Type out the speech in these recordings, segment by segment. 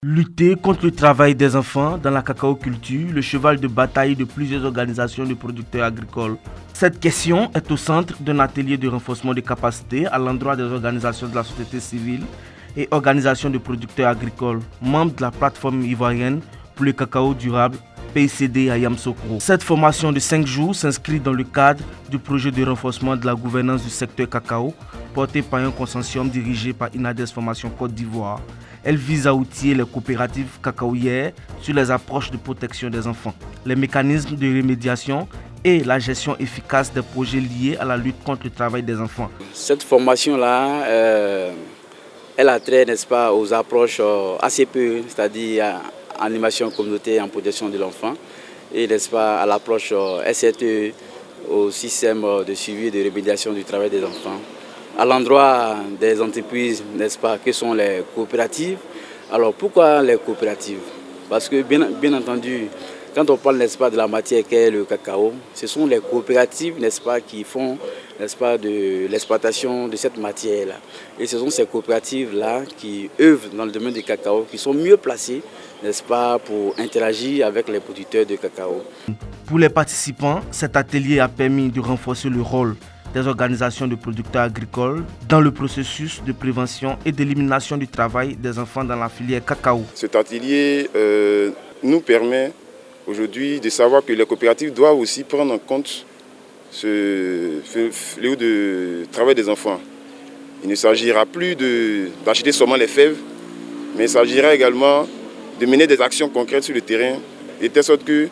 Lutter contre le travail des enfants dans la cacaoculture, le cheval de bataille de plusieurs organisations de producteurs agricoles. Cette question est au centre d'un atelier de renforcement des capacités à l'endroit des organisations de la société civile et organisations de producteurs agricoles, membres de la plateforme ivoirienne pour le cacao durable PICD à Yamoussoukro. Cette formation de 5 jours s'inscrit dans le cadre du projet de renforcement de la gouvernance du secteur cacao porté par un consortium dirigé par Inades Formation Côte d'Ivoire. Elle vise à outiller les coopératives cacaoyères sur les approches de protection des enfants, les mécanismes de remédiation et la gestion efficace des projets liés à la lutte contre le travail des enfants. Cette formation-là, elle a trait, n'est-ce pas, aux approches ACPE, c'est-à-dire animation communautaire en protection de l'enfant, et n'est-ce pas, à l'approche SRTE, au système de suivi et de remédiation du travail des enfants. À l'endroit des entreprises, n'est-ce pas, que sont les coopératives. Alors pourquoi les coopératives? Parce que bien entendu, quand on parle, n'est-ce pas, de la matière qu'est le cacao, ce sont les coopératives, n'est-ce pas, qui font, n'est-ce pas, de l'exploitation de cette matière-là. Et ce sont ces coopératives-là qui œuvrent dans le domaine du cacao, qui sont mieux placées, n'est-ce pas, pour interagir avec les producteurs de cacao. Pour les participants, cet atelier a permis de renforcer le rôle des organisations de producteurs agricoles dans le processus de prévention et d'élimination du travail des enfants dans la filière cacao. Cet atelier nous permet aujourd'hui de savoir que les coopératives doivent aussi prendre en compte ce fléau de travail des enfants. Il ne s'agira plus d'acheter seulement les fèves, mais il s'agira également de mener des actions concrètes sur le terrain, de telle sorte que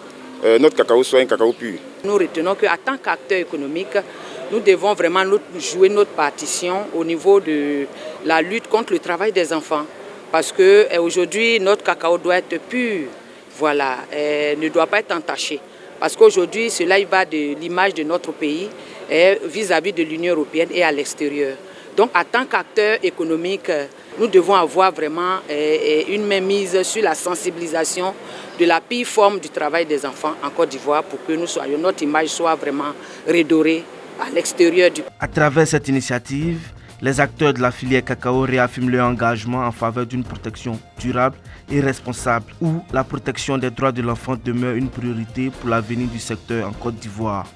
notre cacao soit un cacao pur. Nous retenons qu'en tant qu'acteur économique, nous devons vraiment jouer notre partition au niveau de la lutte contre le travail des enfants. Parce qu'aujourd'hui, notre cacao doit être pur, voilà, ne doit pas être entaché. Parce qu'aujourd'hui, cela y va de l'image de notre pays vis-à-vis de l'Union européenne et à l'extérieur. Donc, en tant qu'acteur économique, nous devons avoir vraiment une mainmise sur la sensibilisation de la pire forme du travail des enfants en Côte d'Ivoire pour que notre image soit vraiment redorée à l'extérieur du pays. À travers cette initiative, les acteurs de la filière cacao réaffirment leur engagement en faveur d'une protection durable et responsable, où la protection des droits de l'enfant demeure une priorité pour l'avenir du secteur en Côte d'Ivoire.